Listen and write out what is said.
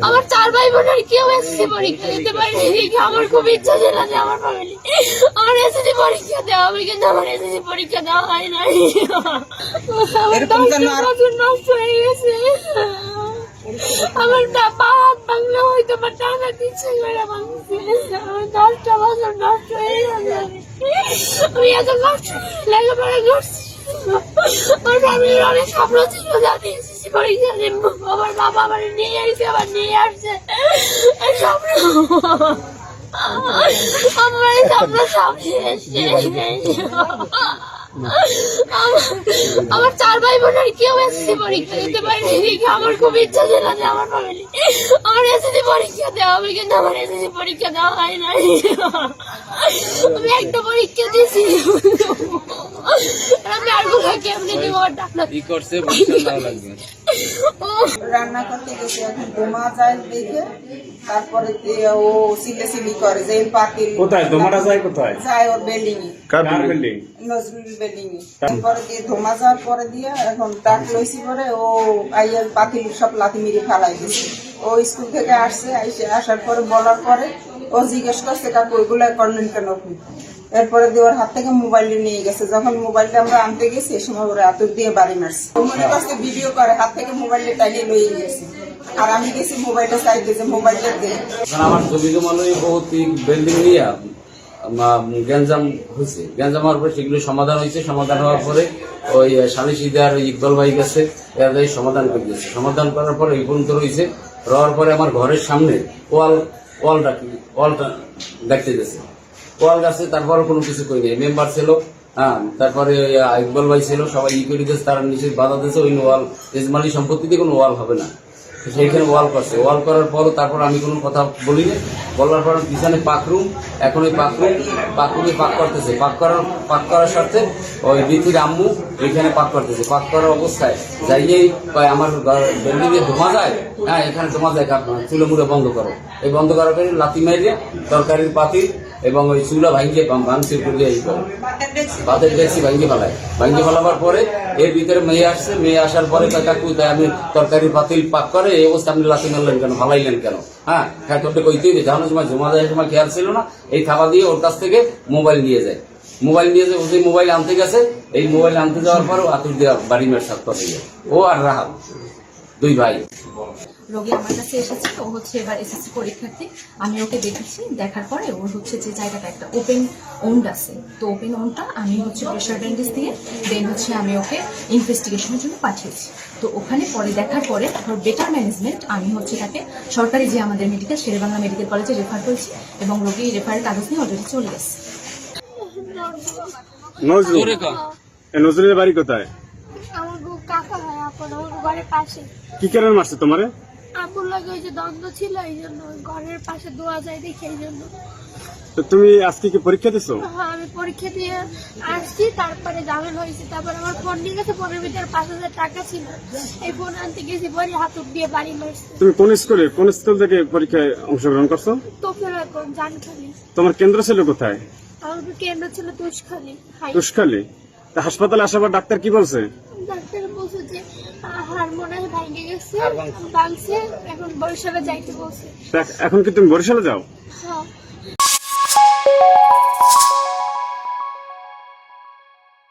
আমার 4 ভাই বোনের কেউ এসএসসি পরীক্ষা দিতে পারেনি। আমার খুব ইচ্ছা ছিল যে আমার ফ্যামিলি আমার এসএসসি পরীক্ষা দেওয়া হবে, কিন্তু আমার এসএসসি পরীক্ষা দেওয়া হয় নাই। এরকম নষ্ট হয়ে গেছে। আমার পা হাত ভাঙলে হয়তো বা টানা দিচ্ছে করে ভাঙছে। 10টা বছর নষ্ট হয়ে গেছে। আমি এত কষ্ট লেখাপড়া করছি। আমার ফ্যামিলির অনেক স্বপ্ন ছিল জানি এসএসসি পরীক্ষা দেব। আমার বাবা আমার নিয়ে আসছে, আবার নিয়ে আসছে স্বপ্ন। আমার স্বপ্ন সব শেষ। আমার 4 ভাই বোনের কেউ এসএসসি পরীক্ষা দিতে পারেনি। আমার খুব ইচ্ছা ছিল যে আমার ফ্যামিলি আমার এসএসসি পরীক্ষা দেওয়া হবে, কিন্তু আমার এসএসসি পরীক্ষা দেওয়া হয় নাই। আমি একটা পরীক্ষা দিয়েছি। আমি আর কোথাও কেমনি দিব কি করছে রান্না করতে গেছে, এখন বোমা যায় দেখে তারপরে ও সিলেসিলি করে যে পাতিল কোথায় ধোমাটা যায়, কোথায় যায় ওর বিল্ডিং এ, কার বিল্ডিং? নজরুল বিল্ডিং এ। তারপরে দিয়ে ধোমা যাওয়ার পরে দিয়ে এখন ডাক লইছি পরে ও আইয়ার পাতিল সব লাথি মেরে ফেলাই দিছে। ও স্কুল থেকে আসছে, আসার পরে বলার পরে ও জিজ্ঞেস করছে কাকু ওইগুলা করলেন কেন আপনি? এরপরে দিয়ে ওর হাত থেকে মোবাইলটা নিয়ে গেছে। যখন মোবাইলটা আমরা আনতে গেছি এই সময় ওরা আতুর দিয়ে বাড়ি মারছে। মনে করছে ভিডিও করে, হাত থেকে মোবাইলটা টাইলে লয়ে গেছে। আর আমি গেছি মোবাইলটা চাইতে যে মোবাইলটা দিয়ে আমার জমি জমালয় বহুত বিল্ডিং নিয়ে গ্যাঞ্জাম হয়েছে। গ্যাঞ্জাম হওয়ার পরে সেগুলো সমাধান হয়েছে। সমাধান হওয়ার পরে ওই সালিশিদার ইকবাল ভাই গেছে, এরা সমাধান করে দিয়েছে। সমাধান করার পরে এই পর্যন্ত রয়েছে। রওয়ার পরে আমার ঘরের সামনে ওয়ালটা দেখতে গেছে, ওয়াল গাছে। তারপরে কোনো কিছু করি নাই। মেম্বার ছিল, হ্যাঁ, তারপরে ইকবাল ভাই ছিল, সবাই করে দিয়েছে। তারা নিচে বাধা দিয়েছে ওই ওয়াল ইজমালি সম্পত্তিতে কোনো ওয়াল হবে না। সেইখানে ওয়াল করছে। ওয়াল করার পরও তারপর আমি কোনো কথা বলিনি। বলার পর পিছনে পাকরুম, এখন ওই পাকরুমে পাক করতেছে। পাক করার সাথে ওই বিতির আম্মু ওইখানে পাক করতেছে। পাক করার অবস্থায় যাইয়েই আমার বিল্ডিং এ ধোঁয়া যায়, হ্যাঁ এখানে ধোঁয়া যায়, চুলো মুড়ে বন্ধ করো। এই বন্ধ করার পরে লাথি মারিয়ে তরকারির পাতিল এবং ওই চুলা ভাঙিয়ে ভাঙচুর করে এই করে বাদের ডেক্সি ভাঙিয়ে ফেলাবার পরে এর ভিতরে মেয়ে আসছে। মেয়ে আসার পরে কাকু তাই আমি তরকারির পাতিল পাক করে এই অবস্থা আপনি লাথি মারলেন কেন, ভালাইলেন কেন? হ্যাঁ হ্যাঁ তোরটা কইতেই জানানোর সময় জমা দেওয়ার সময় খেয়াল ছিল না। এই খাওয়া দিয়ে ওর কাছ থেকে মোবাইল নিয়ে যায়। ও যে মোবাইল আনতে গেছে, এই মোবাইল আনতে যাওয়ার পরও আতুর দেওয়া বাড়ি মেয়ের সাথে কথা ও আর রাহাত 2 ভাই। রোগী আমার কাছে এসেছে। ও হচ্ছে এবার এসএসসি পরীক্ষার্থী। আমি ওকে দেখেছি, দেখার পরে ওর হচ্ছে যে জায়গাটা একটা ওপেন ওন্ড আছে, তো ওপেন ওন্ডটা আমি হচ্ছে প্রেশার ব্যান্ডেজ দিয়ে দেন হচ্ছে আমি ওকে ইনভেস্টিগেশনের জন্য পাঠিয়েছি। তো ওখানে পরে দেখার পরে ওর বেটার ম্যানেজমেন্ট আমি হচ্ছে তাকে সরকারি যে আমাদের মেডিকেল শেরেবাংলা মেডিকেল কলেজে রেফার করেছি এবং রোগী রেফারের কাগজ নিয়ে অলরেডি চলে গেছে। নজরুলের বাড়ি কোথায়? আমার কাকা হয় আপন, আমার ঘরের পাশে। কি কারণে মারছে তোমারে? আপুর লাগে ওই যে দ্বন্দ্ব ছিল, এই জন্য ঘরের পাশে দোয়া যায় দেখে এই জন্য। তো তুমি আজকে কি পরীক্ষা দিছো? হ্যাঁ আমি পরীক্ষা দিয়ে আসছি, তারপরে জামিন হয়েছি। তারপরে আমার ফোন নিয়ে গেছে, ফোনের ভিতরে 5,000 টাকা ছিল। এই ফোন আনতে গেছি বলে হাতুর দিয়ে বাড়ি মারছে। তুমি কোন স্কুল থেকে পরীক্ষায় অংশগ্রহণ করছো? তো ফের এখন জানখালি। তোমার কেন্দ্র ছিল কোথায়? আমার কেন্দ্র ছিল তুষখালী। তুষখালী। তা হাসপাতালে আসার পর ডাক্তার কি বলছে? ডাক্তার বলছে যে হাড় মনে হয় ভাঙে গেছে, ভাঙছে, এখন বরিশালে যাইতে বলছে। এখন কি তুমি বরিশালে যাও? হ্যাঁ।